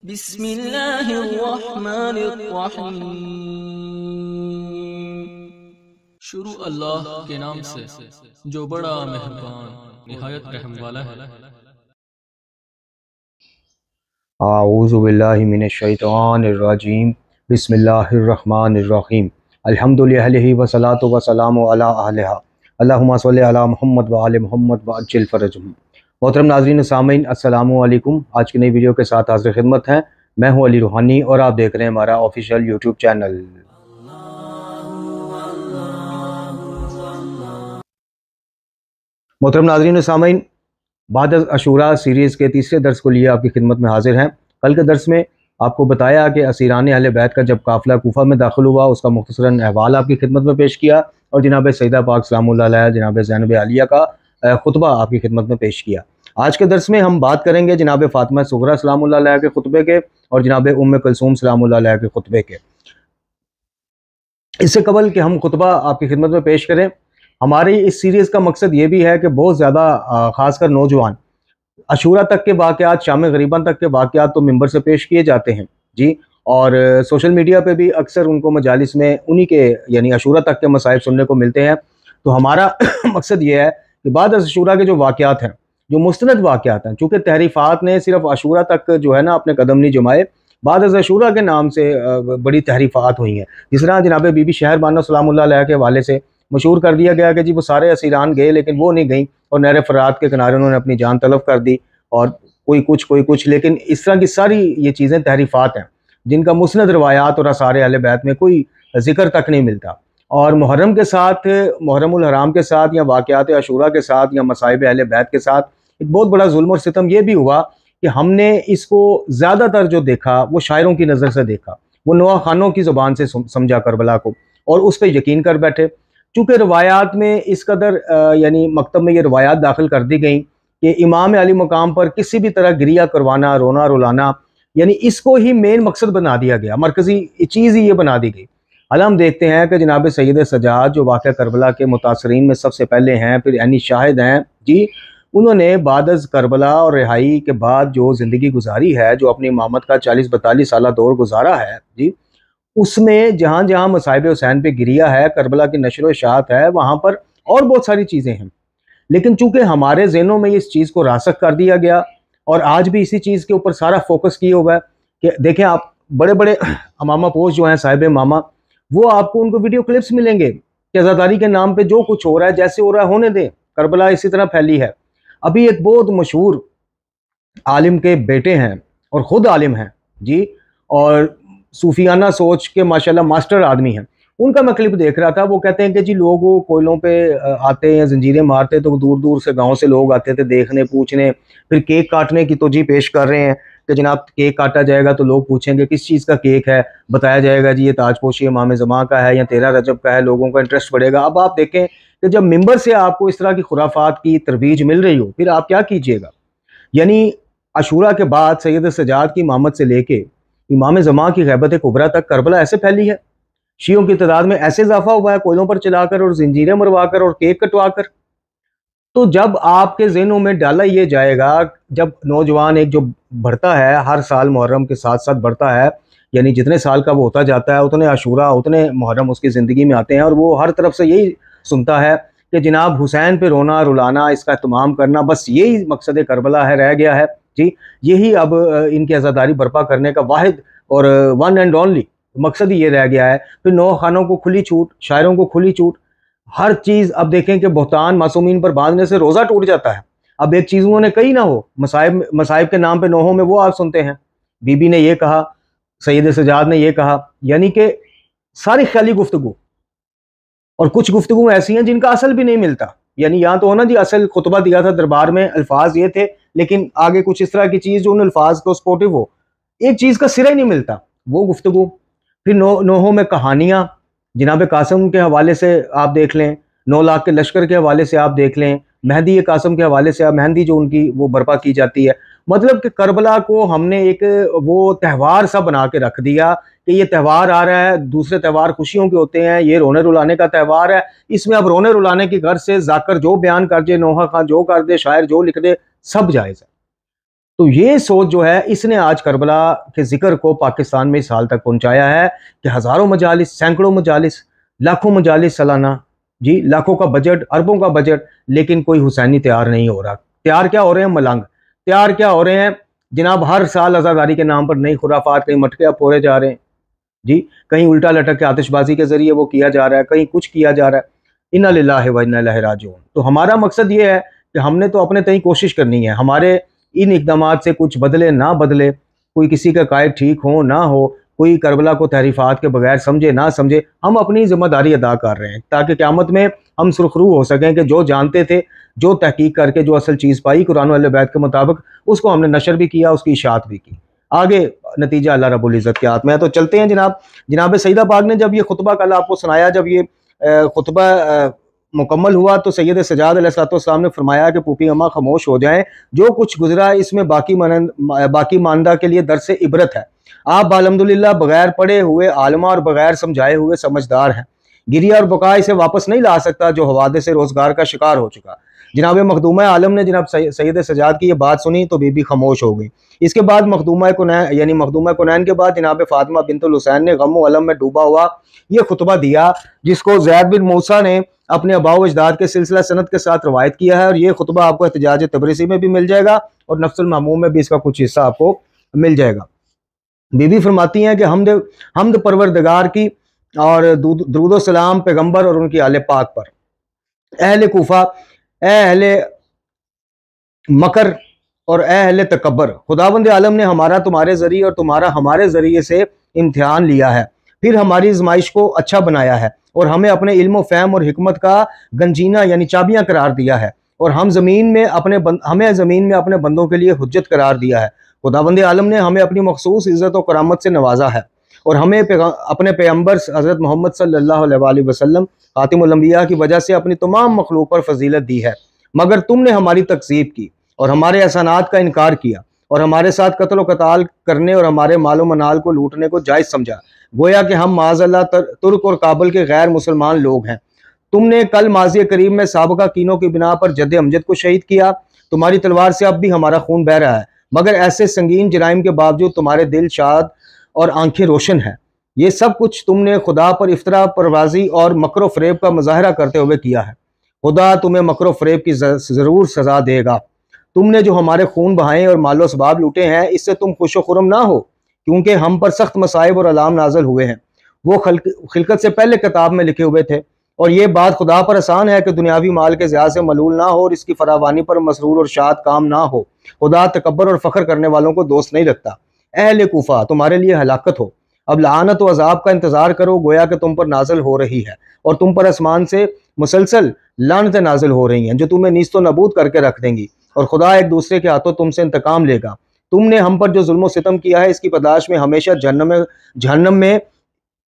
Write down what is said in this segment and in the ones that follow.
बिस्मिल्लाहिर्रहमानिर्रहीम। शुरू अल्लाह के नाम से जो बड़ा मेहरबान निहायत रहम वाला है। आऊज़ु बिल्लाहि मिनश शैतानिर रजीम। बिस्मिल्लाहिर्रहमानिर्रहीम। अल्हम्दुलिल्लाहि वस्सलातु वस्सलामु अला अहलिहा। अल्लाहुम्मा सल्लि अला मुहम्मद व आले मुहम्मद व अज्जिल फरजहुम। मोहतरम नाज़रीन सामीन अस्सलामु अलैकुम। आज की नई वीडियो के साथ हाज़िर खिदमत हैं। मैं हूं अली रूहानी और आप देख रहे हैं हमारा ऑफिशियल यूट्यूब चैनल। मोहतरम नाज़रीन सामीन, बाद अशूरा सीरीज़ के तीसरे दर्स को लिए आपकी खिदमत में हाजिर हैं। कल के दर्स में आपको बताया कि असीरान अहले बैत का जब काफ़िला कूफा में दाखिल हुआ उसका मुख्तसरन अहवाल आपकी खिदमत में पेश किया और जनाब सईदा पाक सलामुल्लाह अलैहा जनाब ज़ैनब आलिया का खुतबा आपकी खिदमत में पेश किया। आज के दर्स में हम बात करेंगे जनाब फ़ातिमा सुगरा सलामुल्लाह अलैहा के खुतबे के और जनाब उम्मे कुलसूम सलामुल्लाह अलैहा के खुतबे के। इससे कबल कि हम खुतबा आपकी खिदमत में पेश करें, हमारी इस सीरीज़ का मकसद ये भी है कि बहुत ज़्यादा ख़ासकर नौजवान अशूरा तक के वाक़यात, शाम गरीबन तक के वाक़यात तो मिंबर से पेश किए जाते हैं जी, और सोशल मीडिया पे भी अक्सर उनको मजालिस में उन्हीं के यानी अशूरा तक के मसाइब सुनने को मिलते हैं। तो हमारा मकसद ये है कि बाद अशूरा के जो वाक़यात हैं, जो मुस्तनद वाक़यात हैं, चूँकि तहरीफ़ात ने सिर्फ अशूरा तक जो है ना अपने कदम नहीं जमाए, बाद अशूरा के नाम से बड़ी तहरीफ़ात हुई हैं। जिस तरह जनाब बीबी शहरबानो सलामुल्लाह अलैहा के हवाले से मशहूर कर दिया गया कि जी वो सारे असीरान गए लेकिन वो नहीं गई और नहर फरात के किनारे उन्होंने अपनी जान तलब कर दी, और कोई कुछ, लेकिन इस तरह की सारी ये चीज़ें तहरीफ़ात हैं जिनका मुस्नद रवायात और आसार अहले बैत में कोई जिक्र तक नहीं मिलता। और मुहर्रम के साथ, मुहर्रमुल हराम के साथ या वाक़यात अशूरा के साथ या मसाइब अहले बैत के साथ एक बहुत बड़ा जुल्म और सितम ये भी हुआ कि हमने इसको ज़्यादातर जो देखा वो शायरों की नज़र से देखा, वो नोआ खानों की ज़ुबान से समझा करबला को और उस पर यकीन कर बैठे। चूँकि रवायात में इस कदर यानी मकतब में ये रवायात दाखिल कर दी गई कि इमाम अली मकाम पर किसी भी तरह गिरिया करवाना, रोना रुलाना, यानी इसको ही मेन मकसद बना दिया गया, मरकज़ी चीज़ ही ये बना दी गई। हालांकि हम देखते हैं कि जनाब सैयद सजाद जो वाक़या करबला के मुतासरीन में सबसे पहले हैं, फिर यानी शाहिद हैं जी, उन्होंने बादज़ करबला और रिहाई के बाद जो ज़िंदगी गुजारी है, जो अपनी इमामत का 40-42 साल दौर गुजारा है जी, उसमें जहाँ जहाँ मसाइब हुसैन पे गिरिया है, करबला की नशर व इशाअत है, वहाँ पर और बहुत सारी चीज़ें हैं। लेकिन चूंकि हमारे जहनों में इस चीज़ को रासख कर दिया गया और आज भी इसी चीज़ के ऊपर सारा फोकस किया हुआ है कि देखें आप बड़े बड़े अमामा पोस्ट जो हैं साहिब मामा, वो आपको उनको वीडियो क्लिप्स मिलेंगे कि आज़ादारी के नाम पे जो कुछ हो रहा है, जैसे हो रहा है होने दें, करबला इसी तरह फैली है। अभी एक बहुत मशहूर आलिम के बेटे हैं और ख़ुद आलिम हैं जी, और सूफियाना सोच के माशाल्लाह मास्टर आदमी हैं, उनका मैं क्लिप देख रहा था। वो कहते हैं कि जी लोग वो कोयलों पे आते हैं, जंजीरें मारते, तो दूर दूर से गांव से लोग आते थे देखने पूछने, फिर केक काटने की तोजी पेश कर रहे हैं कि जनाब केक काटा जाएगा तो लोग पूछेंगे किस चीज़ का केक है, बताया जाएगा जी ये ताजपोशी इमाम ज़मा का है या 13 रजब का है, लोगों का इंटरेस्ट बढ़ेगा। अब आप देखें कि जब मिंबर से आपको इस तरह की खुराफात की तरवीज मिल रही हो, फिर आप क्या कीजिएगा। यानी अशूरा के बाद सैयद सजाद की इमामत से लेके इमाम ज़मा की गैबत कुबरा तक करबला ऐसे फैली है, शियों की तादाद में ऐसे इजाफा हुआ है, कोयलों पर चलाकर और जंजीरें मरवाकर और केक कटवाकर। तो जब आपके ज़हनों में डाला ये जाएगा, जब नौजवान एक जो बढ़ता है हर साल मुहर्रम के साथ साथ बढ़ता है, यानी जितने साल का वो होता जाता है उतने अशूरा उतने मुहर्रम उसकी ज़िंदगी में आते हैं, और वो हर तरफ से यही सुनता है कि जनाब हुसैन पे रोना रुलाना, इसका इत्माम करना, बस यही मकसद करबला है, रह गया है जी। यही अब इनकी आज़ादारी बर्पा करने का वाहिद और वन एंड ओनली मकसद ही ये रह गया है। फिर नौ खानों को खुली छूट, शायरों को खुली छूट, हर चीज़। अब देखें कि बहुतान मासूमीन पर बांधने से रोज़ा टूट जाता है। अब एक चीज़ उन्होंने कही ना हो, मसाइब मसाइब के नाम पे नोहों में वो आप सुनते हैं, बीबी ने ये कहा, सैयद सजाद ने ये कहा, यानी कि सारी ख्याली गुफ्तगू, और कुछ गुफ्तगू ऐसी हैं जिनका असल भी नहीं मिलता। यानी यहाँ तो होना जी असल खुतबा दिया था दरबार में, अल्फाज ये थे, लेकिन आगे कुछ इस तरह की चीज़ जो उन अल्फाज को सपोर्टिव हो, एक चीज़ का सिरा ही नहीं मिलता, वो गुफ्तगू। फिर नोहों में कहानियाँ, जनाब कासम के हवाले से आप देख लें, 9 लाख के लश्कर के हवाले से आप देख लें, मेहदी कासम के हवाले से आप, मेहंदी जो उनकी वो बर्पा की जाती है। मतलब कि करबला को हमने एक वो त्यौहार सा बना के रख दिया कि ये त्यौहार आ रहा है, दूसरे त्यौहार खुशियों के होते हैं, ये रोने रुलाने का त्यौहार है, इसमें अब रोने रुलाने की गर्ज से जाकर जो बयान कर दे, नोहा खां जो कर दे, शायर जो लिख दे, सब जायज़ है। तो ये सोच जो है इसने आज करबला के जिक्र को पाकिस्तान में इस हाल तक पहुंचाया है कि हज़ारों मजालिस, सैकड़ों मजालिस, लाखों मजालिस सालाना, जी लाखों का बजट, अरबों का बजट, लेकिन कोई हुसैनी तैयार नहीं हो रहा। तैयार क्या हो रहे हैं? मलंग तैयार क्या हो रहे हैं जनाब? हर साल आज़ादारी के नाम पर नई खुराफात, कहीं मटके फोड़े जा रहे हैं जी, कहीं उल्टा लटक के आतिशबाजी के जरिए वो किया जा रहा है, कहीं कुछ किया जा रहा है। इन्ना लिल्लाहि व इन्ना इलैहि राजिऊन। तो हमारा मकसद ये है कि हमने तो अपने तय कोशिश करनी है, हमारे इन इकदाम से कुछ बदले ना बदले, कोई किसी का कायद ठीक हो ना हो, कोई करबला को तहरीफात के बगैर समझे ना समझे, हम अपनी जिम्मेदारी अदा कर रहे हैं ताकि क़यामत में हम सुरखरू हो सकें कि जो जानते थे, जो तहकीक करके जो असल चीज़ पाई कुरान व अहले बैत के मुताबिक, उसको हमने नशर भी किया, उसकी इशाअत भी की। आगे नतीजा अल्लाह रब्बुल इज़्ज़त के हाथ में है। तो चलते हैं जनाब। जनाब सईदा पाक ने जब ये खुतबा कल आपको सुनाया, जब ये खुतबा मुकम्मल हुआ तो सैयद सजाद अलैहिस्सलाम ने फरमाया कि पूपी अम्मा खामोश हो जाएं, जो कुछ गुजरा इसमें बाकी मानदा के लिए दर्स इबरत है। आप अल्हम्दुलिल्लाह बगैर पढ़े हुए आलमा और बगैर समझाए हुए समझदार हैं। गिरिया और बका इसे वापस नहीं ला सकता जो हवादे से रोजगार का शिकार हो चुका। जनाब मखदूमा आलम ने जनाब सैयद सजाद की ये बात सुनी तो बीबी खामोश हो गई। इसके बाद मखदूमा कुनैन यानी मखदूमा कुनैन के बाद जनाब फातिमा बिनतुल हुसैन ने गम व अलम में डूबा हुआ ये खुतबा दिया, जिसको ज़ैद बिन मूसा ने अपने अबाव अजदाद के सिलसिला सनद के साथ रवायत किया है। और ये खुतबा आपको एहतजाज तबरीसी में भी मिल जाएगा और नफ्सुल महमूम में भी इसका कुछ हिस्सा आपको मिल जाएगा। बीबी फरमाती हैं कि हमद परवरदिगार की और दुरूद सलाम पैगंबर और उनकी आले पाक पर, अहले कूफा, अहले मकर और अहले तकब्बर, खुदावंद आलम ने हमारा तुम्हारे जरिए और तुम्हारा हमारे जरिए से इम्तिहान लिया है, फिर हमारी आजमाइश को अच्छा बनाया है और हमें अपने इल्म फ़हम और हिकमत का गंजीना यानी चाबियां करार दिया है, और हमें ज़मीन में अपने बंदों के लिए हुज्जत करार दिया है। खुदावंद आलम ने हमें अपनी मखसूस इज़्ज़त और करामत से नवाजा है और हमें अपने पैगंबर हज़रत मोहम्मद सल्लल्लाहु अलैहि वसल्लम खातिमुल अंबिया की वजह से अपनी तमाम मखलूक पर फजीलत दी है। मगर तुमने हमारी तकज़ीब की और हमारे एहसानात का इनकार किया और हमारे साथ कत्ल व कताल करने और हमारे मालो मनाल को लूटने को जायज़ समझा, गोया कि हम माज़अल्लाह तुर्क और काबुल के गैर मुसलमान लोग हैं। तुमने कल माजी करीब में साबका कीनों की बिना पर जद अमजद को शहीद किया। तुम्हारी तलवार से अब भी हमारा खून बह रहा है, मगर ऐसे संगीन जराइम के बावजूद तुम्हारे दिल शाद और आंखें रोशन हैं। ये सब कुछ तुमने खुदा पर इफ्तरा, परवाजी और मकरो फरेब का मुजाहरा करते हुए किया है। खुदा तुम्हें मकरो फरेब की ज़रूर सज़ा देगा। तुमने जो हमारे खून बहाए और मालो सबाब लूटे हैं, इससे तुम खुश खुरम ना हो, क्योंकि हम पर सख्त मसाइब और अलाम नाजल हुए हैं। वो खिलकत से पहले किताब में लिखे हुए थे, और ये बात खुदा पर आसान है कि दुनियावी माल के ज़्यादा से मलूल ना हो और इसकी फरावानी पर मसरूर और शाद काम ना हो। खुदा तकब्बर और फ़ख्र करने वालों को दोस्त नहीं रखता। अहले कूफा, तुम्हारे लिए हलाकत हो, अब लानत व अजाब का इंतजार करो, गोया कि तुम पर नाजल हो रही है और तुम पर आसमान से मुसलसल लानतें नाजिल हो रही हैं जो तुम्हें नीस्तो नबूद करके रख देंगी, और खुदा एक दूसरे के हाथों तुमसे इंतकाम लेगा। तुमने हम पर जो जुल्म सितम किया है, इसकी बर्दाश्त में हमेशा जहन्नम में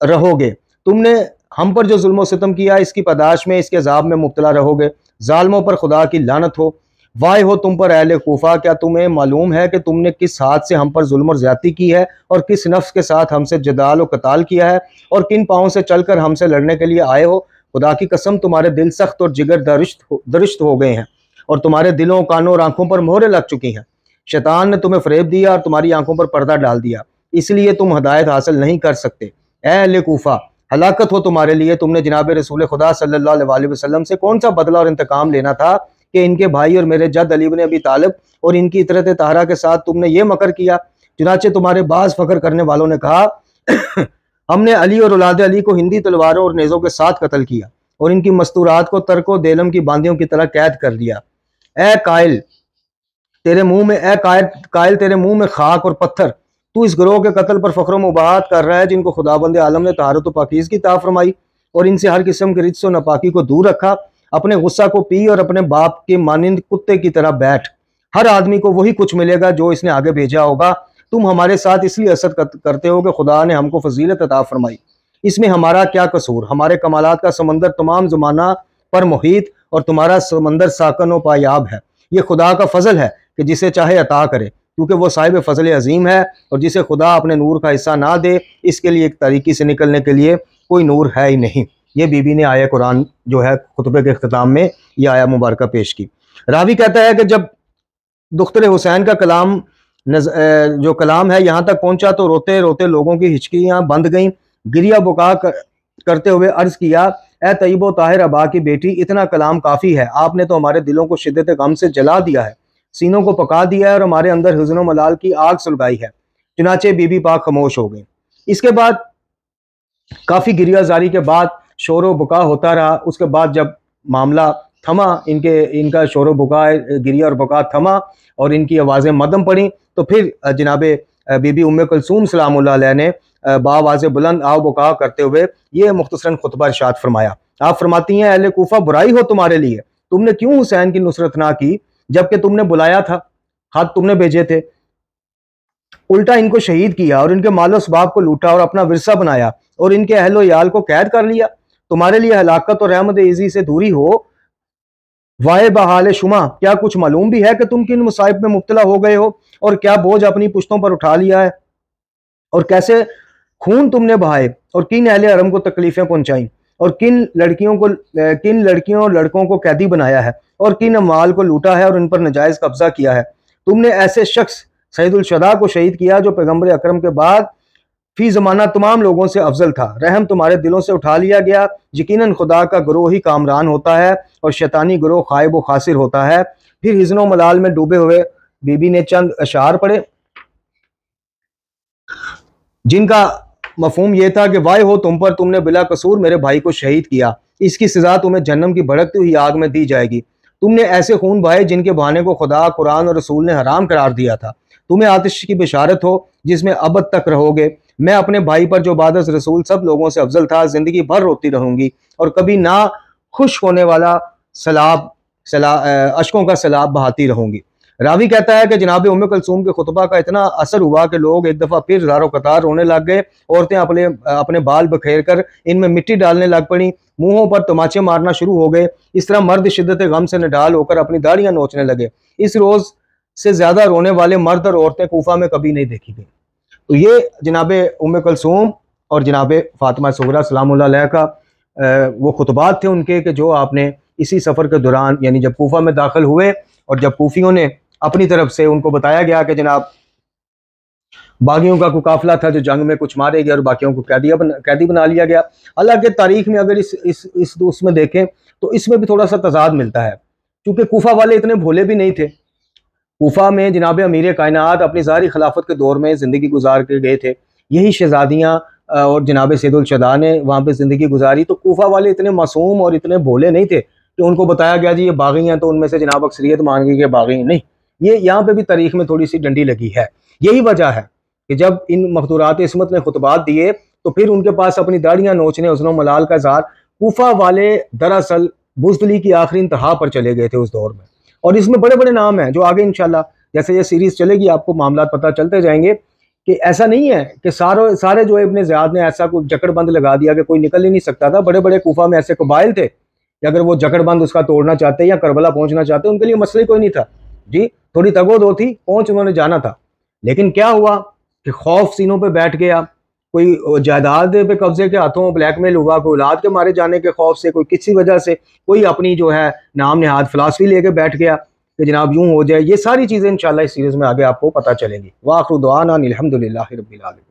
रहोगे। तुमने हम पर जो जुल्म सितम किया, इसकी बर्दाश्त में इसके अजाब में मुब्तला रहोगे। जालिमों पर खुदा की लानत हो, वाय हो तुम पर अहले कूफा। क्या तुम्हें मालूम है कि तुमने किस हाथ से हम पर जुल्म और ज्यादती की है और किस नफ्स के साथ हमसे जदाल और कताल किया है, और किन पाँव से चलकर हमसे लड़ने के लिए आए हो। खुदा की कसम, तुम्हारे दिल सख्त और जिगर दरिश्त हो गए हैं और तुम्हारे दिलों, कानों और आंखों पर मोहरें लग चुकी हैं। शैतान ने तुम्हें फरेब दिया और तुम्हारी आंखों पर पर्दा डाल दिया, इसलिए तुम हदायत हासिल नहीं कर सकते। अहले कूफा, हलाकत हो तुम्हारे लिए। तुमने जनाब रसूल खुदा सल्लल्लाहु अलैहि वसल्लम से कौन सा बदला और इंतकाम लेना था कि इनके भाई और मेरे जद अली इब्न अबी तालिब और इनकी इतरत ताहरा के साथ तुमने ये मकर किया। चुनाचे तुम्हारे बाज फकर करने वालों ने कहा हमने अली और औलाद अली को हिंदी तलवारों और नेज़ों के साथ कत्ल किया और इनकी मस्तूरात को तर्को देलम की बांदियों की तरह कैद कर दिया। ए कायल तेरे मुंह में खाक और पत्थर, तू इस ग्रोह के कत्ल पर फख्र मुबाहत कर रहा है जिनको खुदाबंद आलम ने तहारत व पाकीज़ की ता फरमाई और इनसे हर किस्म के रिज्स व नापाकी को दूर रखा। अपने गुस्सा को पी और अपने बाप के मानिंद कुत्ते की तरह बैठ। हर आदमी को वही कुछ मिलेगा जो इसने आगे भेजा होगा। तुम हमारे साथ इसलिए असद करते हो कि खुदा ने हमको फजीलत अता फरमाई। इसमें हमारा क्या कसूर? हमारे कमालात का समंदर तमाम ज़माना पर मुहीत और तुम्हारा समंदर साकन व पायाब है। ये खुदा का फजल है कि जिसे चाहे अता करे, क्योंकि वो साहिब फजल अजीम है, और जिसे खुदा अपने नूर का हिस्सा ना दे, इसके लिए एक तरीकी से निकलने के लिए कोई नूर है ही नहीं। ये बीबी ने आया कुरान जो है खुतबे के इख्तिताम में यह आया मुबारका पेश की। रावी कहता है कि जब दुख्तर हुसैन का कलाम जो कलाम है यहाँ तक पहुंचा तो रोते रोते लोगों की हिचकियां बंद गईं। गिरिया बुका करते हुए अर्ज किया, ए तय्यबो ताहिर अबा की बेटी, इतना कलाम काफ़ी है। आपने तो हमारे दिलों को शिद्दत गम से जला दिया है, सीनों को पका दिया है और हमारे अंदर हुज़्न व मलाल की आग सुलगाई है। चुनाचे बीबी पाक खामोश हो गई। इसके बाद काफ़ी गिरियाजारी के बाद शोर व बुका होता रहा। उसके बाद जब मामला थमा, इनका शोर व बुका, गिरिया और बुका थमा और इनकी आवाज़ें मदम पड़ी, तो फिर जनाबे बीबी उम्मे कुलसूम सलामुल्लाह अलैहा ने बावाज़ बुलंद आव बुका करते हुए ये मुख्तसरन खुतबा इरशाद फरमाया। आप फरमाती हैं, अहले कूफा बुराई हो तुम्हारे लिए, तुमने क्यों हुसैन की नुसरत ना की जबकि तुमने बुलाया था, खत तुमने भेजे थे। उल्टा इनको शहीद किया और इनके मालो सबाब को लूटा और अपना विरसा बनाया और इनके अहलो याल को कैद कर लिया। तुम्हारे लिए हलाकत और रहमत इज़ी से दूरी हो। वाहे बहाल शुमा, क्या कुछ मालूम भी है कि तुम किन मुसाइब में मुब्तला हो गए हो और क्या बोझ अपनी पुश्तों पर उठा लिया है और कैसे खून तुमने बहाए और किन अहले हरम को तकलीफें पहुंचाई और किन लड़कियों और लड़कों को कैदी बनाया है और किन अमाल को लूटा है और उन पर नजायज कब्जा किया है। तुमने ऐसे शख्स सईदुल शुहदा को शहीद किया जो पैगंबर अकरम के बाद फी जमाना तमाम लोगों से अफजल था। रहम तुम्हारे दिलों से उठा लिया गया। यकीनन खुदा का गुरोह ही कामरान होता है और शैतानी गुरोह खाइब व खासिर होता है। फिर हिज़्नो मलाल में डूबे हुए बीबी ने चंद अशार पढ़े जिनका मफहूम यह था कि वाय हो तुम पर, तुमने बिला कसूर मेरे भाई को शहीद किया, इसकी सजा तुम्हें जन्नम की भड़कती हुई आग में दी जाएगी। तुमने ऐसे खून बहाए जिनके बहाने को खुदा, कुरान और रसूल ने हराम करार दिया था। तुम्हें आतिश की बिशारत हो जिसमें अबद तक रहोगे। मैं अपने भाई पर जो बादस रसूल सब लोगों से अफजल था, जिंदगी भर रोती रहूंगी और कभी ना खुश होने वाला अशकों का सैलाब बहाती रहूंगी। रावी कहता है कि जनाब उम्मे कुलसूम के खुतबा का इतना असर हुआ कि लोग एक दफ़ा फिर ज़ारो कतार रोने लग गए। औरतें अपने बाल बखेर कर इनमें मिट्टी डालने लग पड़ी, मुंहों पर तमाचे मारना शुरू हो गए। इस तरह मर्द शिद्दत गम से निडाल होकर अपनी दाढ़ियां नोचने लगे। इस रोज़ से ज़्यादा रोने वाले मर्द और औरतें कूफा में कभी नहीं देखी गई। तो ये जनाब उम्मे कुलसूम और जनाब फातिमा सुगरा सलामुल्लाह अलैहा का वो खुतबात थे उनके, कि जो आपने इसी सफ़र के दौरान, यानी जब कूफा में दाखिल हुए और जब कूफियों ने अपनी तरफ से उनको बताया गया कि जनाब बागियों का कोई काफिला था जो जंग में कुछ मारे गए और बाकियों को कैदी बना लिया गया। हालांकि तारीख में अगर इस उसमें देखें तो इसमें भी थोड़ा सा तजाद मिलता है, क्योंकि कूफा वाले इतने भोले भी नहीं थे। कूफा में जनाब अमीर कायनात अपनी ज़ाहिरी खिलाफत के दौर में ज़िंदगी गुजार के गए थे। यही शहजादियाँ और जनाब सैयदुल शुहदा ने वहाँ पर ज़िंदगी गुजारी। तो कूफा वाले इतने मासूम और इतने भोले नहीं थे कि उनको बताया गया जी ये बागी हैं तो उनमें से जनाब अक्सरियत मान गई कि बागी नहीं। ये यहाँ पे भी तारीख में थोड़ी सी डंडी लगी है। यही वजह है कि जब इन मखदूरात इस्मत ने खुतबात दिए तो फिर उनके पास अपनी दाढ़ियाँ नोचने, हुस्न मलाल का इज़हार, कूफा वाले दरअसल बुज़दिली की आखिरी इंतहा पर चले गए थे उस दौर में। और इसमें बड़े बड़े नाम हैं जो आगे इंशाल्लाह जैसे ये सीरीज़ चलेगी आपको मामला पता चलते जाएंगे कि ऐसा नहीं है कि सारे जो इब्ने ज़ियाद ने ऐसा कोई जकड़बंद लगा दिया कि कोई निकल ही नहीं सकता था। बड़े बड़े कूफा में ऐसे कबाइल थे कि अगर वो जकड़बंद उसका तोड़ना चाहते या करबला पहुंचना चाहते उनके लिए मसला कोई नहीं था जी। थोड़ी तगोदो थी, पहुंच उन्होंने जाना था। लेकिन क्या हुआ कि खौफ सीनों पे बैठ गया, कोई जायदाद पे कब्जे के हाथों ब्लैकमेल हुआ, कोई औलाद के मारे जाने के खौफ से, कोई किसी वजह से, कोई अपनी जो है नाम नेहाद फिलासफी लेके बैठ गया कि जनाब यूं हो जाए। ये सारी चीज़ें इंशाल्लाह इस सीरीज़ में आगे आपको पता चलेगी। वाखिर दुआना अनिल हम्दुलिल्लाहि रब्बिल आलमीन।